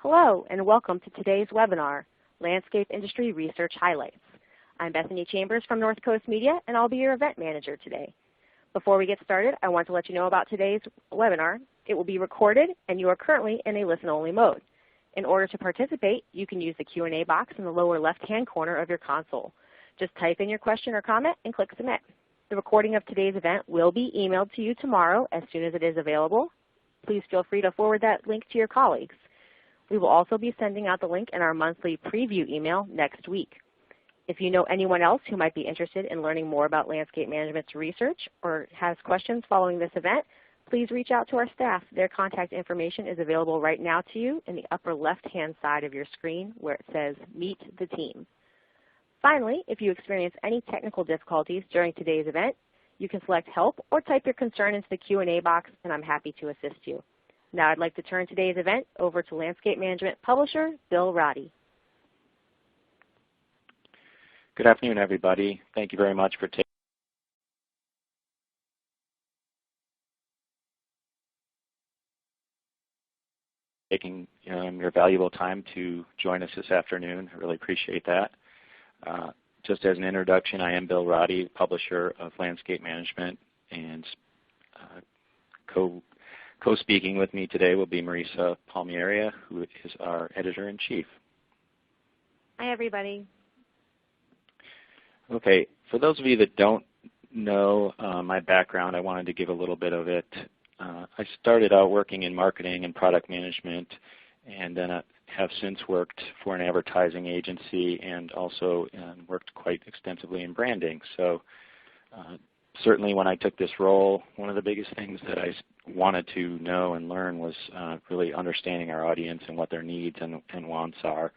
Hello and welcome to today's webinar, Landscape Industry Research Highlights. I'm Bethany Chambers from North Coast Media and I'll be your event manager today. Before we get started, I want to let you know about today's webinar. It will be recorded and you are currently in a listen-only mode. In order to participate, you can use the Q&A box in the lower left-hand corner of your console. Just type in your question or comment and click Submit. The recording of today's event will be emailed to you tomorrow as soon as it is available. Please feel free to forward that link to your colleagues. We will also be sending out the link in our monthly preview email next week. If you know anyone else who might be interested in learning more about landscape management's research or has questions following this event, please reach out to our staff. Their contact information is available right now to you in the upper left-hand side of your screen where it says Meet the Team. Finally, if you experience any technical difficulties during today's event, you can select Help or type your concern into the Q&A box, and I'm happy to assist you. Now I'd like to turn today's event over to Landscape Management Publisher, Bill Roddy. Good afternoon, everybody. Thank you very much for taking your valuable time to join us this afternoon. I really appreciate that. Just as an introduction, I am Bill Roddy, publisher of Landscape Management, and co-speaking with me today will be Marisa Palmieri, who is our editor-in-chief. Hi, everybody. Okay, for those of you that don't know my background, I wanted to give a little bit of it. I started out working in marketing and product management, and then have since worked for an advertising agency and also worked quite extensively in branding. So certainly when I took this role, one of the biggest things that I wanted to know and learn was really understanding our audience and what their needs and wants are.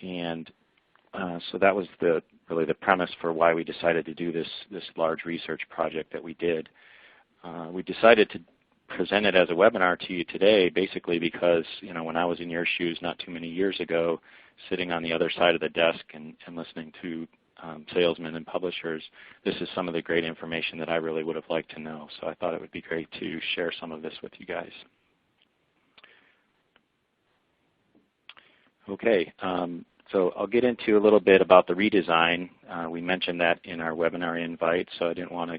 And so that was really the premise for why we decided to do this large research project that we did. We decided to present it as a webinar to you today basically because, when I was in your shoes not too many years ago, sitting on the other side of the desk and listening to salesmen and publishers, this is some of the great information that I really would have liked to know. So I thought it would be great to share some of this with you guys. Okay, so I'll get into a little bit about the redesign. We mentioned that in our webinar invite, so I didn't want to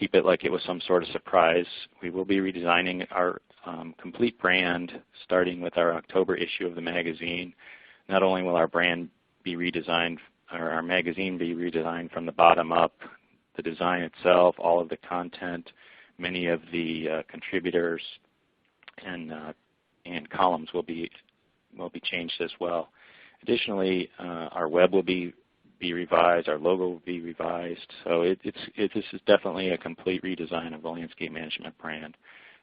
keep it like it was some sort of surprise. We will be redesigning our complete brand starting with our October issue of the magazine. Not only will our brand be redesigned, or our magazine be redesigned from the bottom up, the design itself, all of the content, many of the contributors and columns will be changed as well. Additionally, our web will be revised, our logo will be revised. So this is definitely a complete redesign of the landscape management brand.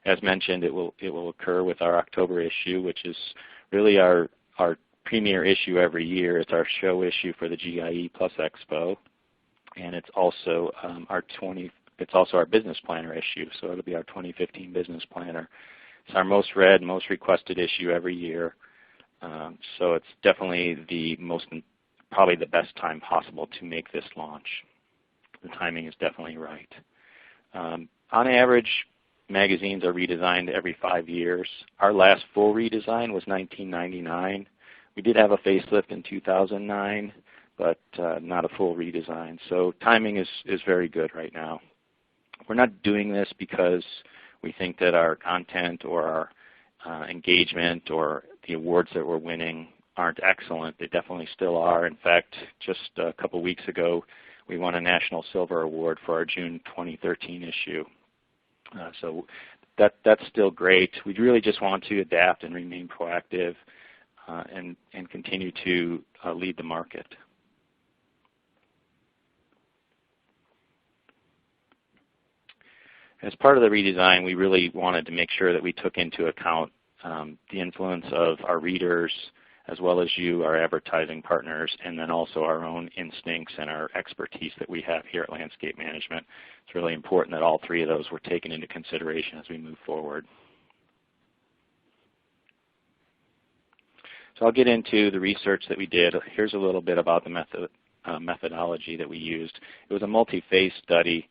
As mentioned, it will occur with our October issue, which is really our premier issue every year. It's our show issue for the GIE Plus Expo, and it's also our business planner issue. So it'll be our 2015 business planner. It's our most read, most requested issue every year. So it's definitely probably the best time possible to make this launch. The timing is definitely right. On average, magazines are redesigned every 5 years. Our last full redesign was 1999. We did have a facelift in 2009, but not a full redesign. So timing is very good right now. We're not doing this because we think that our content or our engagement or the awards that we're winning aren't excellent. They definitely still are. In fact, just a couple weeks ago, we won a National Silver Award for our June 2013 issue. So that's still great. We really just want to adapt and remain proactive and continue to lead the market. As part of the redesign, we really wanted to make sure that we took into account the influence of our readers, as well as you, our advertising partners, and then also our own instincts and our expertise that we have here at Landscape Management. It's really important that all three of those were taken into consideration as we move forward. So I'll get into the research that we did. Here's a little bit about the methodology that we used. It was a multi-phase study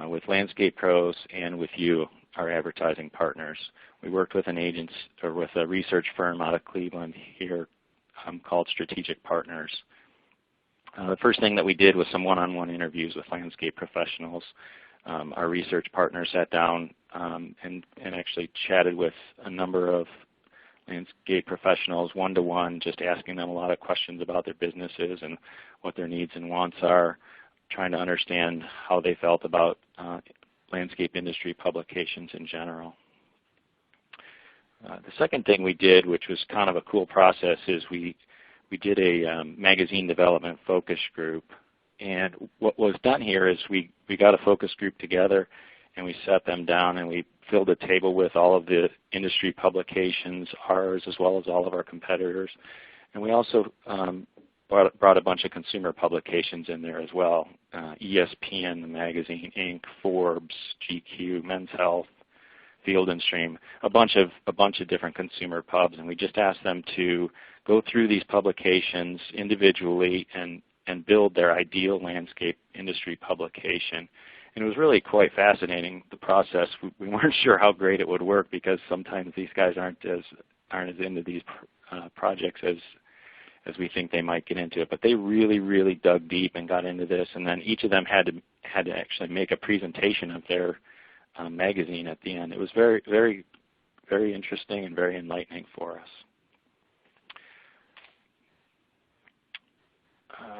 with landscape pros and with you, our advertising partners. We worked with an agent or with a research firm out of Cleveland here called Strategic Partners. The first thing that we did was some one-on-one interviews with landscape professionals. Our research partner sat down and actually chatted with a number of landscape professionals one-to-one, just asking them a lot of questions about their businesses and what their needs and wants are, trying to understand how they felt about landscape industry publications in general. The second thing we did, which was kind of a cool process, is we did a magazine development focus group. And what was done here is we got a focus group together and we sat them down and we filled a table with all of the industry publications, ours as well as all of our competitors. And we also brought a bunch of consumer publications in there as well. ESPN, the magazine, Inc., Forbes, GQ, Men's Health, Field and Stream, a bunch of different consumer pubs, and we just asked them to go through these publications individually and build their ideal landscape industry publication. And it was really quite fascinating, the process. We weren't sure how great it would work because sometimes these guys aren't as into these projects as we think they might get into it. But they really, really dug deep and got into this, and then each of them had to actually make a presentation of their magazine at the end. It was very, very, very interesting and very enlightening for us.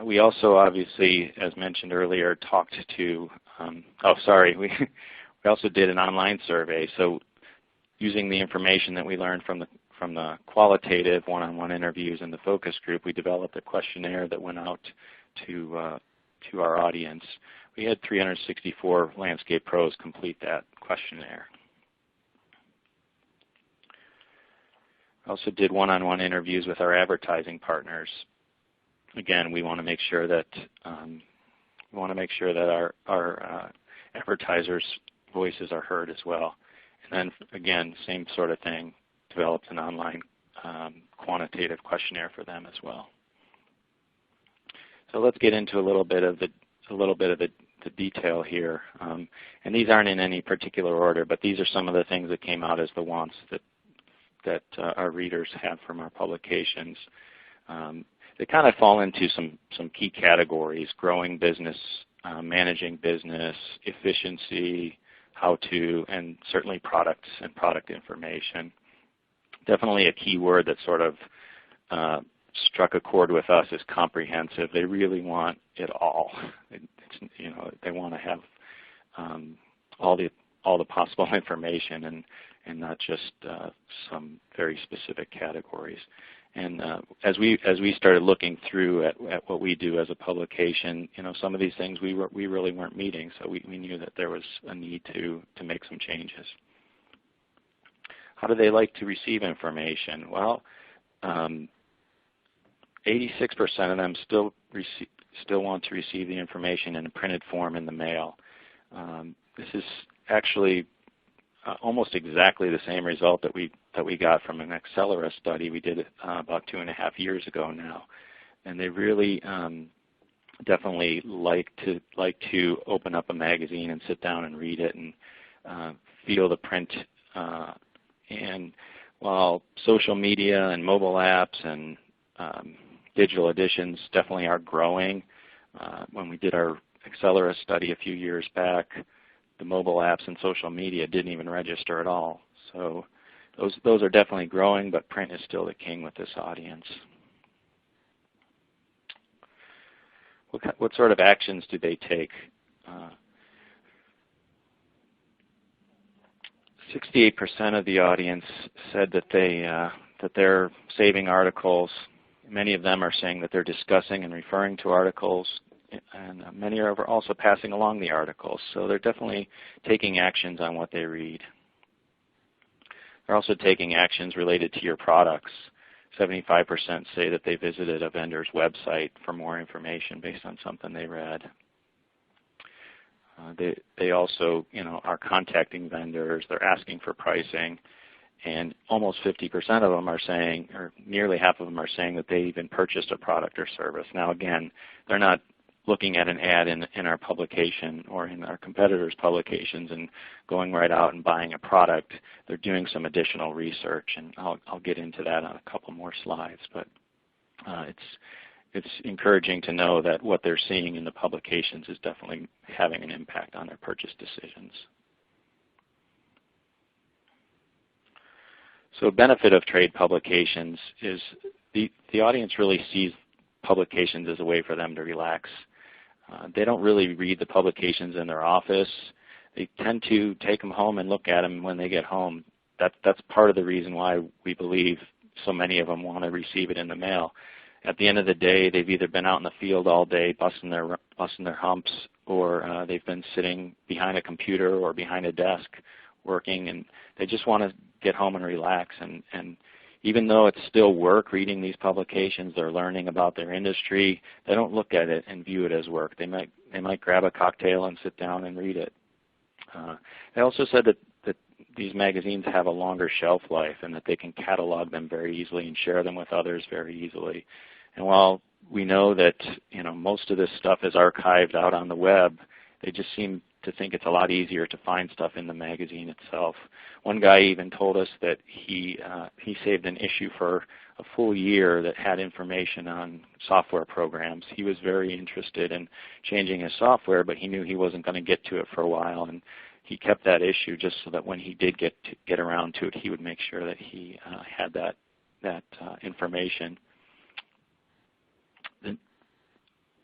We also obviously, as mentioned earlier, talked to, we also did an online survey. So using the information that we learned from the qualitative one-on-one interviews and the focus group, we developed a questionnaire that went out to our audience. We had 364 landscape pros complete that questionnaire. I also did one-on-one interviews with our advertising partners. Again, we want to make sure that our advertisers' voices are heard as well. And then again, same sort of thing, developed an online quantitative questionnaire for them as well. So let's get into a little bit of the detail here. And these aren't in any particular order, but these are some of the things that came out as the wants that our readers have from our publications. They kind of fall into some key categories: growing business, managing business, efficiency, how-to, and certainly products and product information. Definitely a key word that sort of struck a chord with us is comprehensive. They really want it all. They want to have all the possible information and not just some very specific categories. And as we started looking through at what we do as a publication, some of these things we really weren't meeting, so we knew that there was a need to make some changes. How do they like to receive information? Well, 86% of them still want to receive the information in a printed form in the mail. This is actually almost exactly the same result that we got from an Accelera study we did about 2.5 years ago now, and they really definitely like to open up a magazine and sit down and read it and feel the print. And while social media and mobile apps and digital editions definitely are growing, when we did our Accelera study a few years back, the mobile apps and social media didn't even register at all. So those are definitely growing, but print is still the king with this audience. What sort of actions do they take? 68% of the audience said that they're saving articles. Many of them are saying that they're discussing and referring to articles, and many are also passing along the articles. So they're definitely taking actions on what they read. They're also taking actions related to your products. 75% say that they visited a vendor's website for more information based on something they read. They also, are contacting vendors. They're asking for pricing, and almost 50% of them are saying, or nearly half of them are saying, that they even purchased a product or service. Now, again, they're not looking at an ad in our publication or in our competitors' publications and going right out and buying a product. They're doing some additional research, and I'll get into that on a couple more slides. But it's encouraging to know that what they're seeing in the publications is definitely having an impact on their purchase decisions. So a benefit of trade publications is the audience really sees publications as a way for them to relax. They don't really read the publications in their office. They tend to take them home and look at them when they get home. That's part of the reason why we believe so many of them want to receive it in the mail. At the end of the day, they've either been out in the field all day busting their humps, or they've been sitting behind a computer or behind a desk working, and they just want to get home and relax. And even though it's still work reading these publications, they're learning about their industry, they don't look at it and view it as work. They might grab a cocktail and sit down and read it. They also said that these magazines have a longer shelf life and that they can catalog them very easily and share them with others very easily. And while we know that most of this stuff is archived out on the web, they just seem to think it's a lot easier to find stuff in the magazine itself. One guy even told us that he saved an issue for a full year that had information on software programs. He was very interested in changing his software, but he knew he wasn't going to get to it for a while, and he kept that issue just so that when he did get around to it, he would make sure that he had that information.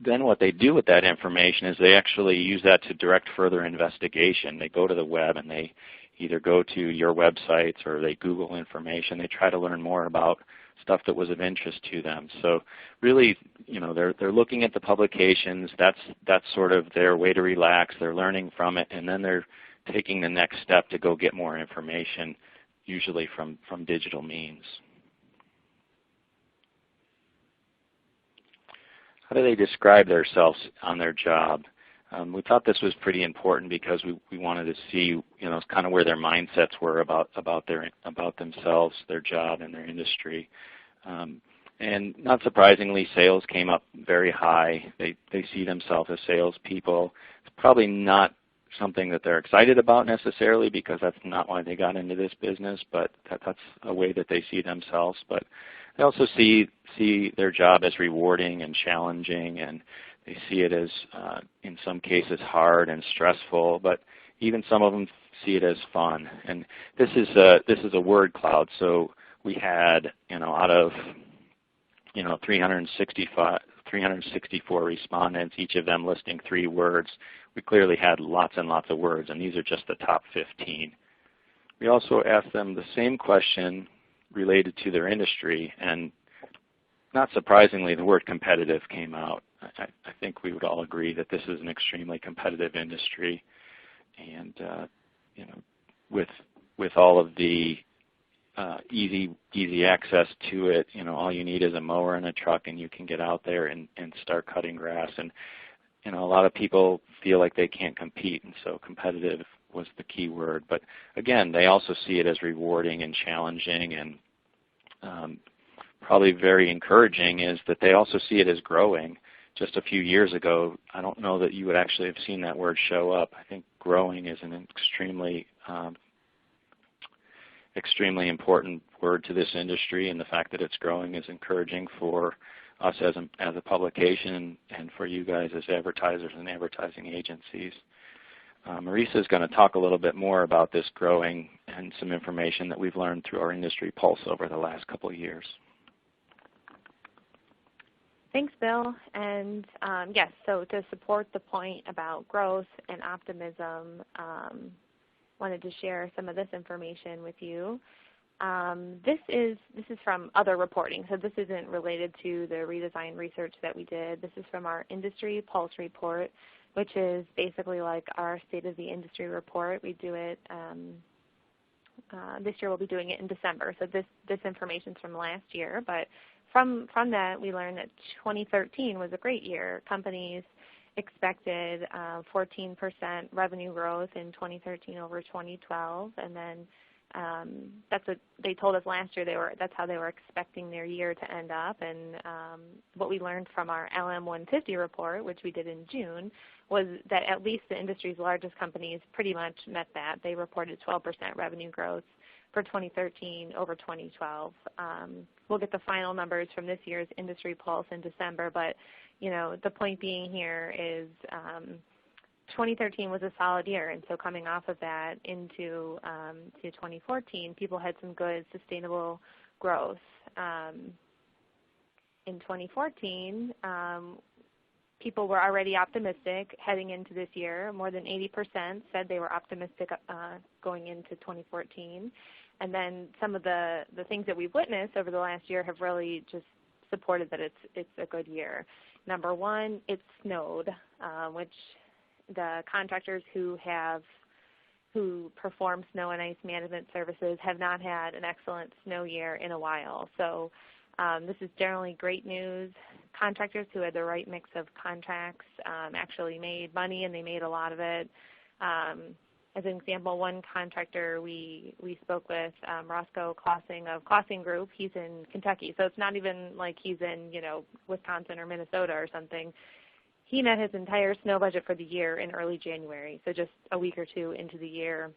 Then what they do with that information is they actually use that to direct further investigation. They go to the web and they either go to your websites or they Google information. They try to learn more about stuff that was of interest to them. So really, they're looking at the publications. That's sort of their way to relax. They're learning from it, and then they're taking the next step to go get more information, usually from digital means. How do they describe themselves on their job? We thought this was pretty important because we wanted to see, kind of where their mindsets were about themselves, their job, and their industry. And not surprisingly, sales came up very high. They see themselves as salespeople. It's probably not something that they're excited about necessarily because that's not why they got into this business, but that's a way that they see themselves. But they also see their job as rewarding and challenging, and they see it as, in some cases, hard and stressful, but even some of them see it as fun. And this is a word cloud, so we had, out of 364 respondents, each of them listing 3 words. We clearly had lots and lots of words, and these are just the top 15. We also asked them the same question related to their industry, and not surprisingly, the word competitive came out. I think we would all agree that this is an extremely competitive industry, and with all of the easy access to it, all you need is a mower and a truck, and you can get out there and start cutting grass. And a lot of people feel like they can't compete, and so competitive was the key word. But again, they also see it as rewarding and challenging, and probably very encouraging is that they also see it as growing. Just a few years ago, I don't know that you would actually have seen that word show up. I think growing is an extremely important word to this industry, and the fact that it's growing is encouraging for us as a publication and for you guys as advertisers and advertising agencies. Marisa is going to talk a little bit more about this growing and some information that we've learned through our industry pulse over the last couple of years. Thanks, Bill. And yes, so to support the point about growth and optimism, wanted to share some of this information with you. This is from other reporting, so this isn't related to the redesign research that we did. This is from our industry pulse report, which is basically like our state of the industry report. We do it this year. We'll be doing it in December. So this information is from last year, but from that we learned that 2013 was a great year. Companies expected 14% revenue growth in 2013 over 2012, and then That's what they told us last year. That's how they were expecting their year to end up. And what we learned from our LM 150 report, which we did in June, was that at least the industry's largest companies pretty much met that. They reported 12% revenue growth for 2013 over 2012. We'll get the final numbers from this year's industry pulse in December, but the point being here is 2013 was a solid year, and so coming off of that into to 2014, people had some good sustainable growth. In 2014, people were already optimistic heading into this year. More than 80% said they were optimistic going into 2014. And then some of the things that we've witnessed over the last year have really just supported that it's a good year. Number one, it snowed, which the contractors who perform snow and ice management services have not had an excellent snow year in a while. So this is generally great news. Contractors who had the right mix of contracts actually made money, and they made a lot of it. As an example, one contractor we spoke with, Roscoe Clausing of Clausing Group, he's in Kentucky. So it's not even like he's in Wisconsin or Minnesota or something. He met his entire snow budget for the year in early January, so just a week or two into the year.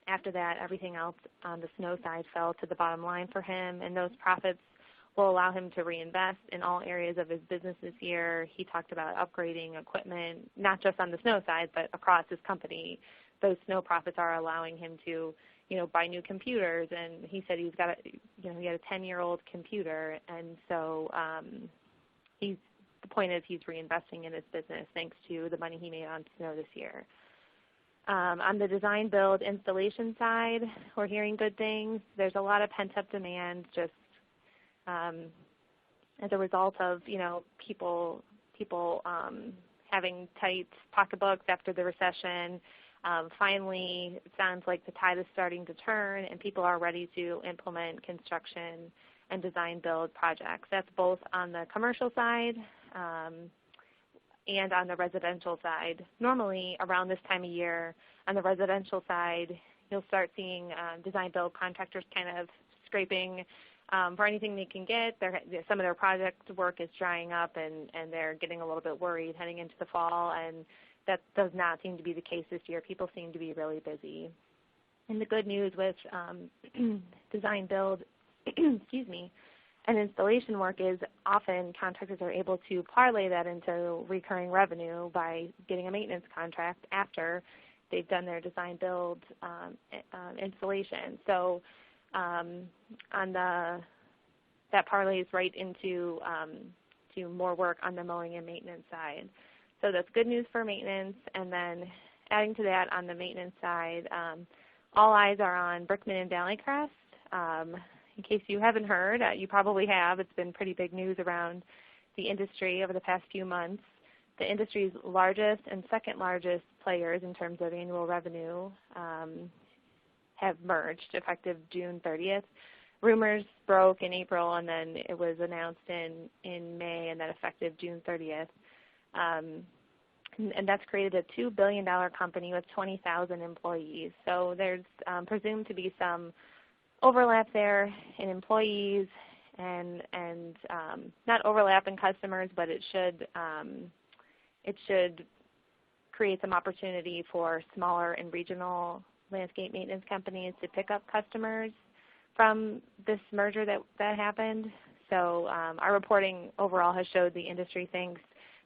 After that, everything else on the snow side fell to the bottom line for him, and those profits will allow him to reinvest in all areas of his business this year. He talked about upgrading equipment, not just on the snow side, but across his company. Those snow profits are allowing him to, buy new computers, and he said he had a 10-year-old computer, and so the point is he's reinvesting in his business thanks to the money he made on snow this year. On the design, build, installation side, we're hearing good things. There's a lot of pent-up demand just as a result of, people having tight pocketbooks after the recession. Finally, it sounds like the tide is starting to turn, and people are ready to implement construction and design build projects. That's both on the commercial side and on the residential side. Normally, around this time of year, on the residential side, you'll start seeing design build contractors kind of scraping for anything they can get. Some of their project work is drying up, and they're getting a little bit worried heading into the fall, and that does not seem to be the case this year. People seem to be really busy. And the good news with design build, excuse me, and installation work is often contractors are able to parlay that into recurring revenue by getting a maintenance contract after they've done their design build installation. So that parlays right into to more work on the mowing and maintenance side. So that's good news for maintenance. And then adding to that on the maintenance side, all eyes are on Brickman and Valleycrest. In case you haven't heard, you probably have. It's been pretty big news around the industry over the past few months. The industry's largest and second largest players in terms of annual revenue have merged effective June 30th. Rumors broke in April, and then it was announced in May, and then effective June 30th. And that's created a $2 billion company with 20,000 employees. So there's presumed to be some overlap there in employees and not overlap in customers, but it should create some opportunity for smaller and regional landscape maintenance companies to pick up customers from this merger that happened. So our reporting overall has showed the industry thinks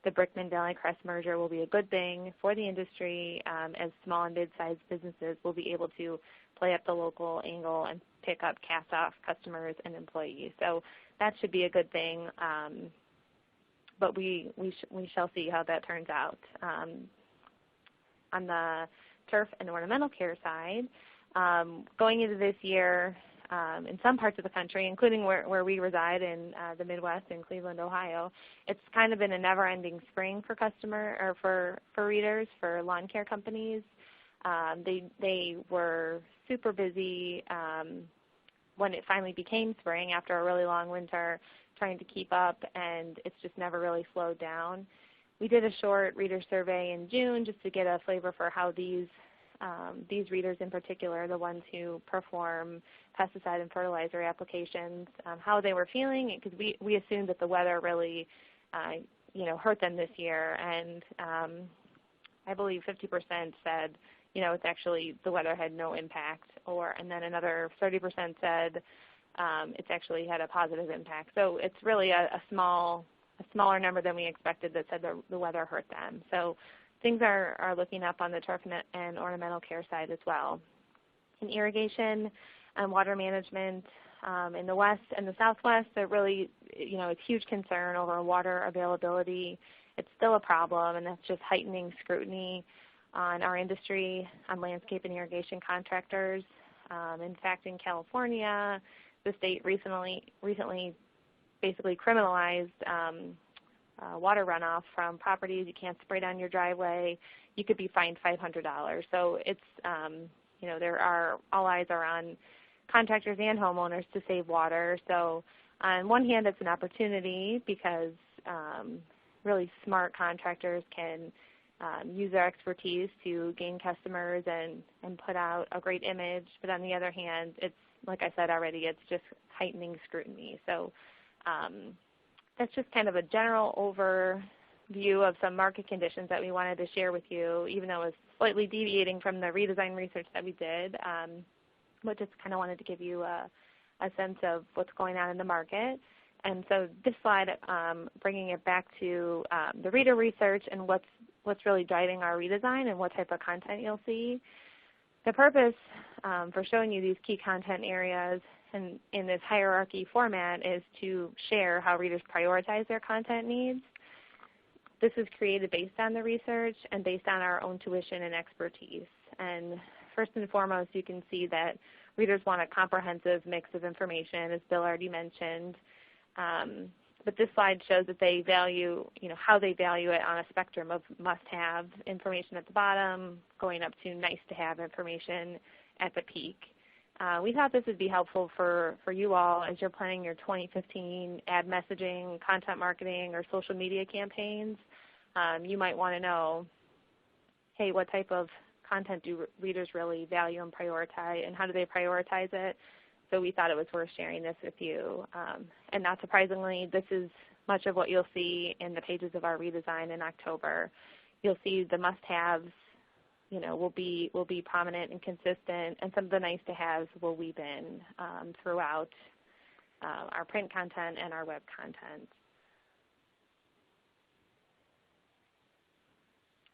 the Brickman-Valleycrest merger will be a good thing for the industry as small and mid-sized businesses will be able to play up the local angle and pick up cast-off customers and employees. So that should be a good thing, but we shall see how that turns out. On the turf and ornamental care side, going into this year, in some parts of the country, including where we reside in the Midwest in Cleveland, Ohio, it's kind of been a never-ending spring for readers, for lawn care companies. They were super busy when it finally became spring after a really long winter, trying to keep up, and it's just never really slowed down. We did a short reader survey in June just to get a flavor for how these these readers in particular, the ones who perform pesticide and fertilizer applications, how they were feeling, because we assumed that the weather really hurt them this year, and I believe 50% said it's actually the weather had no impact, and then another 30% said it's actually had a positive impact. So it's really a smaller number than we expected that said the weather hurt them. So things are looking up on the turf and ornamental care side as well. In irrigation and water management in the west and the southwest, there really it's huge concern over water availability. It's still a problem, and that's just heightening scrutiny on our industry, on landscape and irrigation contractors. In fact, in California, the state recently basically criminalized water runoff from properties. You can't spray down your driveway. You could be fined $500. So it's, all eyes are on contractors and homeowners to save water. So on one hand, it's an opportunity because really smart contractors can use their expertise to gain customers and put out a great image. But on the other hand, it's, like I said already, it's just heightening scrutiny. So that's just kind of a general overview of some market conditions that we wanted to share with you, even though it was slightly deviating from the redesign research that we did. But just kind of wanted to give you a sense of what's going on in the market. And so this slide, bringing it back to the reader research and what's really driving our redesign and what type of content you'll see. The purpose for showing you these key content areas and in this hierarchy format is to share how readers prioritize their content needs. This is created based on the research and based on our own tuition and expertise. And first and foremost, you can see that readers want a comprehensive mix of information, as Bill already mentioned. But this slide shows that they value, how they value it on a spectrum of must-have information at the bottom, going up to nice-to-have information at the peak. We thought this would be helpful for you all as you're planning your 2015 ad messaging, content marketing, or social media campaigns. You might want to know, hey, what type of content do readers really value and prioritize, and how do they prioritize it? So we thought it was worth sharing this with you. And not surprisingly, this is much of what you'll see in the pages of our redesign in October. You'll see the must-haves, will be prominent and consistent, and some of the nice-to-haves will weave in throughout our print content and our web content.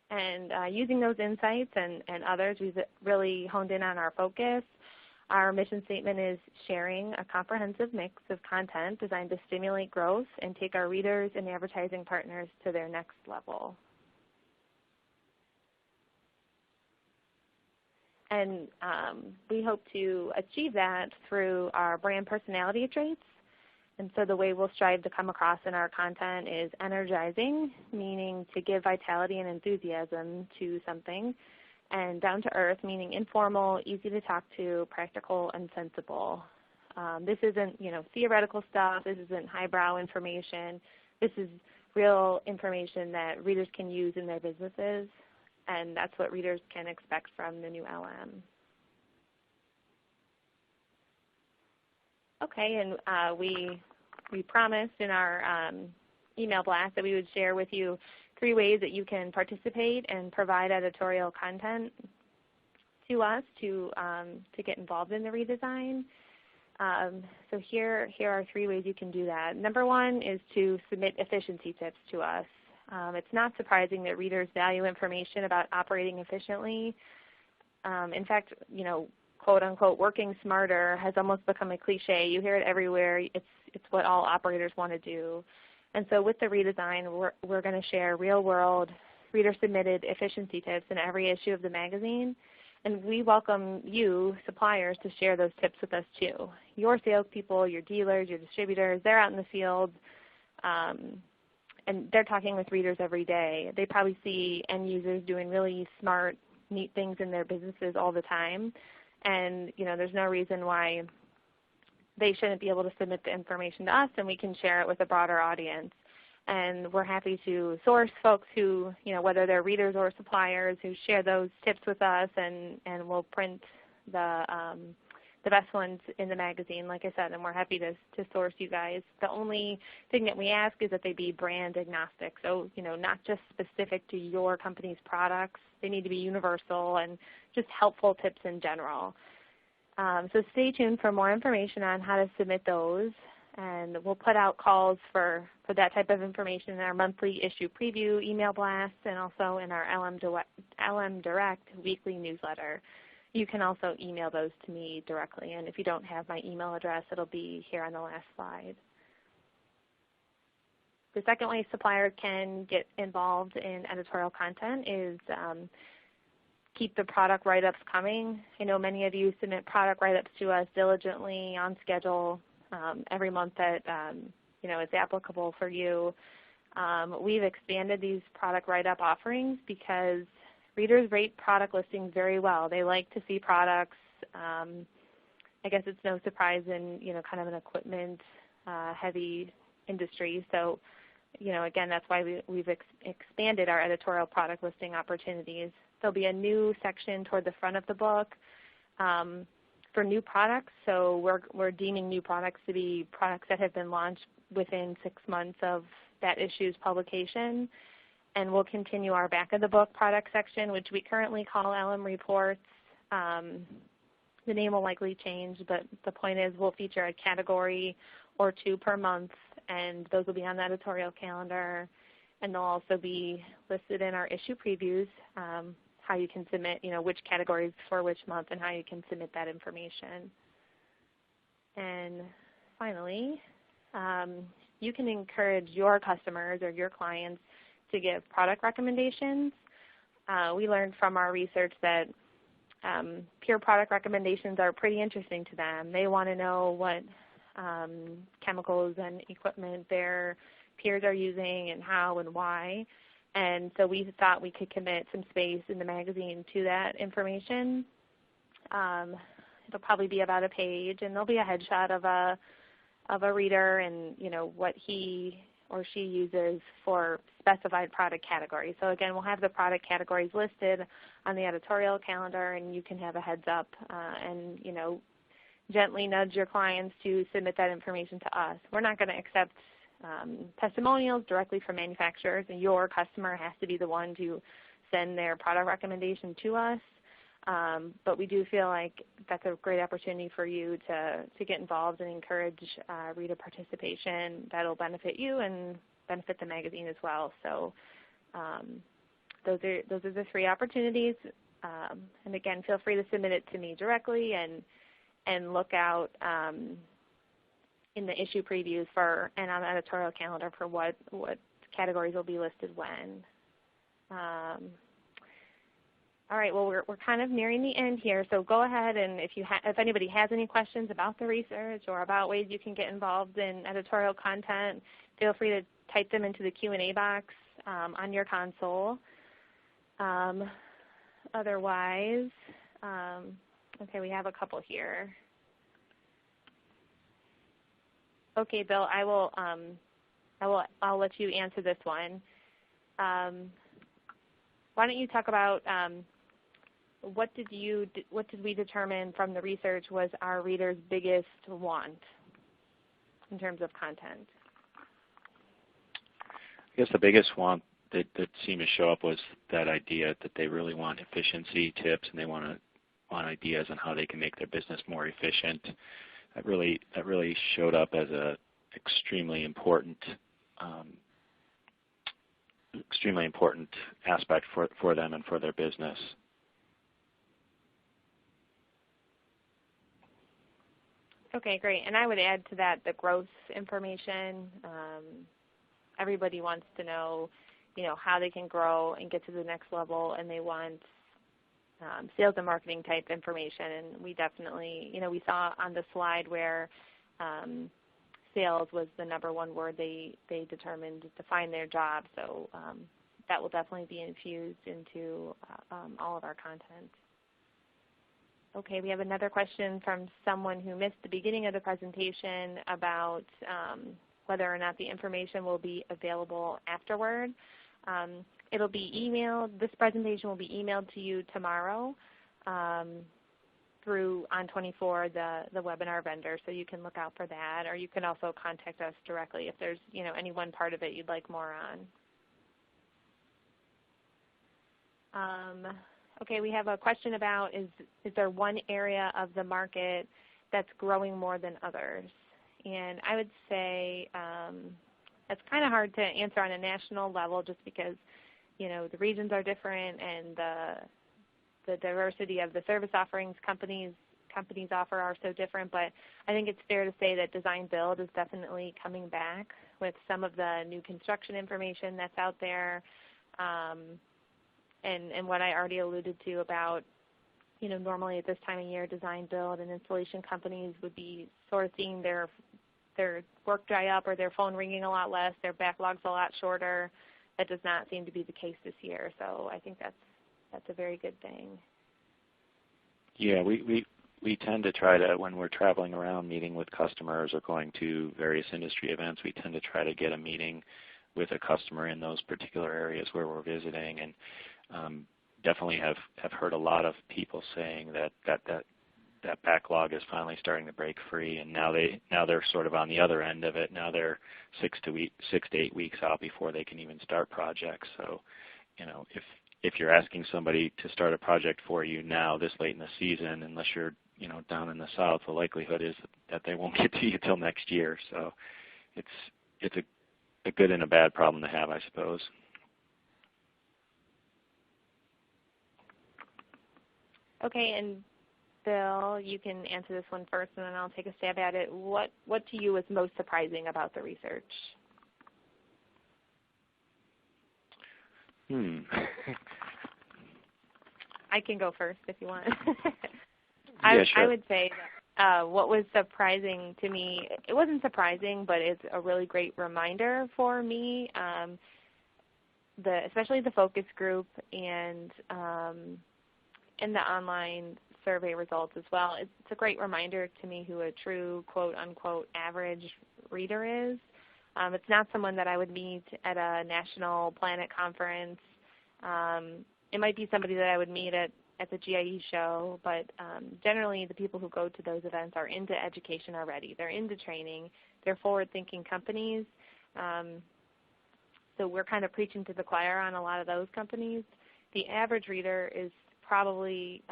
And using those insights and others, we've really honed in on our focus. Our mission statement is sharing a comprehensive mix of content designed to stimulate growth and take our readers and advertising partners to their next level. And we hope to achieve that through our brand personality traits. And so the way we'll strive to come across in our content is energizing, meaning to give vitality and enthusiasm to something, and down to earth, meaning informal, easy to talk to, practical, and sensible. This isn't, theoretical stuff. This isn't highbrow information. This is real information that readers can use in their businesses, and that's what readers can expect from the new LM. Okay, and we promised in our email blast that we would share with you 3 ways that you can participate and provide editorial content to us to get involved in the redesign. So here are 3 ways you can do that. Number 1 is to submit efficiency tips to us. It's not surprising that readers value information about operating efficiently. In fact, quote unquote, working smarter has almost become a cliche. You hear it everywhere. It's what all operators want to do. And so with the redesign, we're going to share real-world, reader-submitted efficiency tips in every issue of the magazine. And we welcome you, suppliers, to share those tips with us too. Your salespeople, your dealers, your distributors, they're out in the field, and they're talking with readers every day. They probably see end users doing really smart, neat things in their businesses all the time. And there's no reason why they shouldn't be able to submit the information to us, and we can share it with a broader audience. And we're happy to source folks who, whether they're readers or suppliers, who share those tips with us, and we'll print the best ones in the magazine, like I said, and we're happy to source you guys. The only thing that we ask is that they be brand agnostic, so not just specific to your company's products. They need to be universal and just helpful tips in general. So stay tuned for more information on how to submit those, and we'll put out calls for that type of information in our monthly issue preview email blasts and also in our LM Direct weekly newsletter. You can also email those to me directly, and if you don't have my email address, it'll be here on the last slide. The second way suppliers can get involved in editorial content is keep the product write-ups coming. I know many of you submit product write-ups to us diligently, on schedule, every month that is applicable for you. We've expanded these product write-up offerings because readers rate product listings very well. They like to see products. I guess it's no surprise in kind of an equipment heavy industry. So again, that's why we've expanded our editorial product listing opportunities. There'll be a new section toward the front of the book for new products. So we're deeming new products to be products that have been launched within 6 months of that issue's publication. And we'll continue our back of the book product section, which we currently call LM Reports. The name will likely change, but the point is we'll feature a category or two per month, and those will be on the editorial calendar. And they'll also be listed in our issue previews, how you can submit, which categories for which month and how you can submit that information. And finally, you can encourage your customers or your clients to give product recommendations. We learned from our research that peer product recommendations are pretty interesting to them. They want to know what chemicals and equipment their peers are using and how and why. And so we thought we could commit some space in the magazine to that information. It'll probably be about a page, and there'll be a headshot of a reader and what he or she uses for specified product categories. So again, we'll have the product categories listed on the editorial calendar, and you can have a heads up and gently nudge your clients to submit that information to us. We're not going to accept testimonials directly from manufacturers, and your customer has to be the one to send their product recommendation to us. But we do feel like that's a great opportunity for you to get involved and encourage reader participation. That'll benefit you and benefit the magazine as well. So those are the 3 opportunities. And again, feel free to submit it to me directly, and look out in the issue previews and on the editorial calendar for what categories will be listed when. All right, well, we're kind of nearing the end here, so go ahead, and if anybody has any questions about the research or about ways you can get involved in editorial content, feel free to type them into the Q&A box on your console. Otherwise, okay, we have a couple here. Okay, Bill, I'll let you answer this one. Why don't you talk about what did we determine from the research was our readers' biggest want in terms of content? I guess the biggest want that seemed to show up was that idea that they really want efficiency tips, and they want ideas on how they can make their business more efficient. That really showed up as a extremely important aspect for them and for their business. Okay, great. And I would add to that the growth information. Everybody wants to know, how they can grow and get to the next level, and they want sales and marketing type information. And we definitely, we saw on the slide where sales was the #1 word they determined to find their job. So that will definitely be infused into all of our content. Okay, we have another question from someone who missed the beginning of the presentation about whether or not the information will be available afterward. It'll be emailed. This presentation will be emailed to you tomorrow through On24, the webinar vendor, so you can look out for that, or you can also contact us directly if there's any one part of it you'd like more on. Okay, we have a question about is there one area of the market that's growing more than others? And I would say it's kind of hard to answer on a national level just because the regions are different and the diversity of the service offerings companies offer are so different. But I think it's fair to say that design build is definitely coming back with some of the new construction information that's out there. And what I already alluded to about, normally at this time of year, design build and installation companies would be sort of seeing their work dry up or their phone ringing a lot less, their backlogs a lot shorter. That does not seem to be the case this year. So I think that's a very good thing. Yeah, we tend to try to, when we're traveling around meeting with customers or going to various industry events, we tend to try to get a meeting with a customer in those particular areas where we're visiting, and definitely have heard a lot of people saying that backlog is finally starting to break free, and now they're sort of on the other end of it. Now they're 6 to 8 weeks out before they can even start projects. So, if you're asking somebody to start a project for you now this late in the season, unless you're down in the south, the likelihood is that they won't get to you till next year. So it's a good and a bad problem to have, I suppose. Okay, and Bill, you can answer this one first, and then I'll take a stab at it. What to you is most surprising about the research? I can go first if you want. Yeah, sure. I would say that what was surprising to me, it wasn't surprising, but it's a really great reminder for me, especially the focus group and the online survey results as well. It's a great reminder to me who a true quote-unquote average reader is. It's not someone that I would meet at a national planet conference. It might be somebody that I would meet at the GIE show, but generally the people who go to those events are into education already. They're into training. They're forward-thinking companies. So we're kind of preaching to the choir on a lot of those companies. The average reader is probably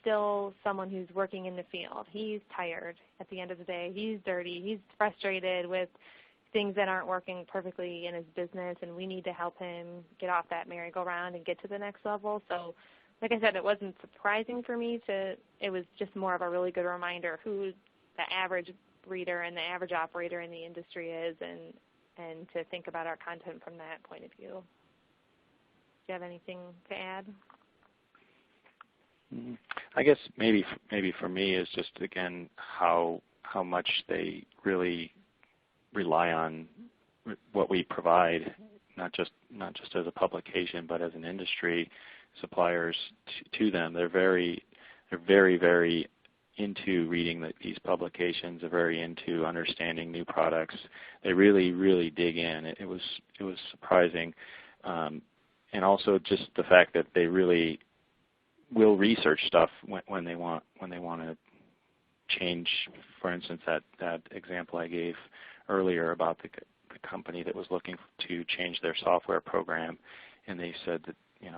still someone who's working in the field. He's tired at the end of the day. He's dirty. He's frustrated with things that aren't working perfectly in his business, and we need to help him get off that merry-go-round and get to the next level. So like I said, it wasn't surprising for me. It was just more of a really good reminder who the average reader and the average operator in the industry is, and to think about our content from that point of view. Do you have anything to add? I guess maybe for me is just, again, how much they really rely on what we provide, not just as a publication, but as an industry, suppliers to them. They're very into reading these publications. They're very into understanding new products. They really dig in. It was surprising, and also just the fact that they really will research stuff when they want to change. For instance, that example I gave earlier about the company that was looking to change their software program, and they said that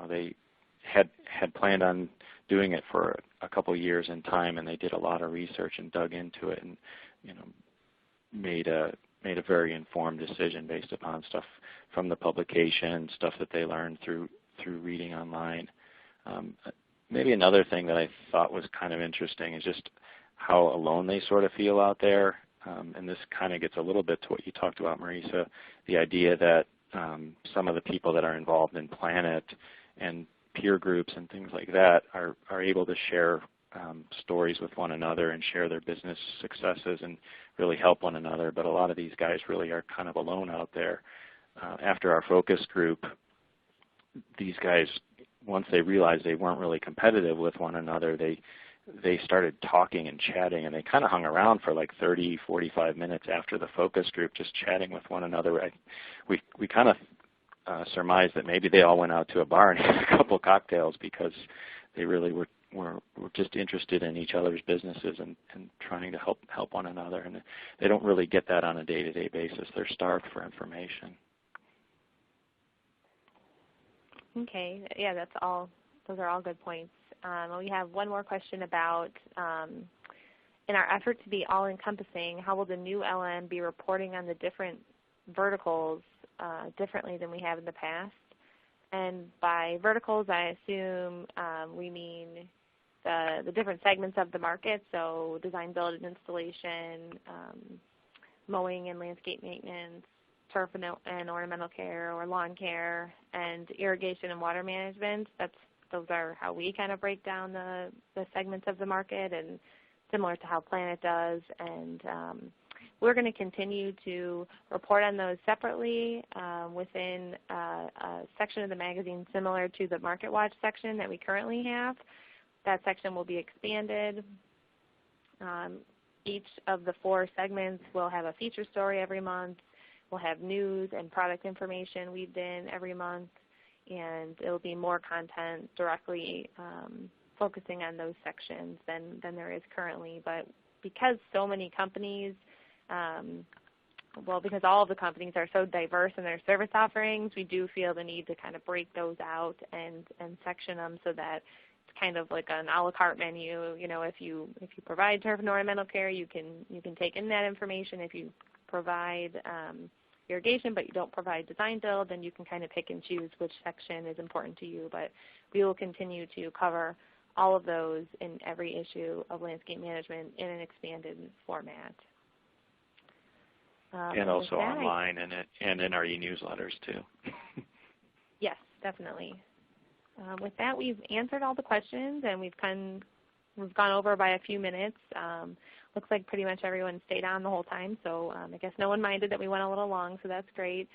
they had planned on doing it for a couple of years in time, and they did a lot of research and dug into it, and made a very informed decision based upon stuff from the publication, stuff that they learned through reading online. Maybe another thing that I thought was kind of interesting is just how alone they sort of feel out there. And this kind of gets a little bit to what you talked about, Marisa, the idea that some of the people that are involved in Planet and peer groups and things like that are able to share stories with one another and share their business successes and really help one another. But a lot of these guys really are kind of alone out there. After our focus group, these guys, once they realized they weren't really competitive with one another, they they started talking and chatting, and they kind of hung around for like 30, 45 minutes after the focus group, just chatting with one another. We kind of surmised that maybe they all went out to a bar and had a couple cocktails because they really were just interested in each other's businesses and trying to help one another. And they don't really get that on a day-to-day basis. They're starved for information. Okay, yeah, that's all. Those are all good points. We have one more question about, in our effort to be all-encompassing, how will the new LM be reporting on the different verticals differently than we have in the past? And by verticals, I assume we mean the different segments of the market, so design, build, and installation, mowing and landscape maintenance, turf and ornamental care or lawn care, and irrigation and water management. Those are how we kind of break down the segments of the market, and similar to how Planet does. And we're going to continue to report on those separately within a section of the magazine similar to the Market Watch section that we currently have. That section will be expanded. Each of the 4 segments will have a feature story every month. We'll have news and product information weaved in every month, and it will be more content directly focusing on those sections than there is currently. But because so many companies, because all of the companies are so diverse in their service offerings, we do feel the need to kind of break those out and section them so that it's kind of like an a la carte menu. You know, if you provide turf and ornamental care, you can take in that information. If you provide irrigation but you don't provide design build, then you can kind of pick and choose which section is important to you. But we will continue to cover all of those in every issue of Landscape Management in an expanded format. And also online and in our e-newsletters too. Yes, definitely. With that, we've answered all the questions, and we've gone over by a few minutes. Looks like pretty much everyone stayed on the whole time, so I guess no one minded that we went a little long, so that's great.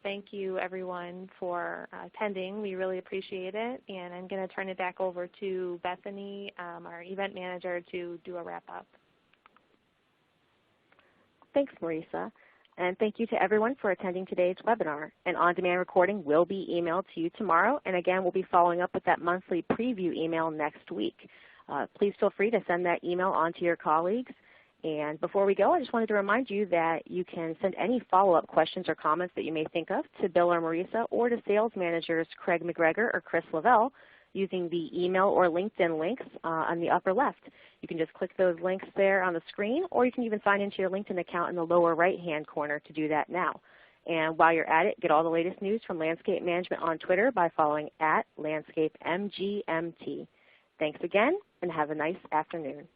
Thank you, everyone, for attending. We really appreciate it, and I'm going to turn it back over to Bethany, our event manager, to do a wrap-up. Thanks, Marisa. And thank you to everyone for attending today's webinar. An on-demand recording will be emailed to you tomorrow, and again, we'll be following up with that monthly preview email next week. Please feel free to send that email on to your colleagues. And before we go, I just wanted to remind you that you can send any follow-up questions or comments that you may think of to Bill or Marisa or to sales managers Craig McGregor or Chris Lavelle using the email or LinkedIn links on the upper left. You can just click those links there on the screen, or you can even sign into your LinkedIn account in the lower right-hand corner to do that now. And while you're at it, get all the latest news from Landscape Management on Twitter by following @LandscapeMGMT. Thanks again, and have a nice afternoon.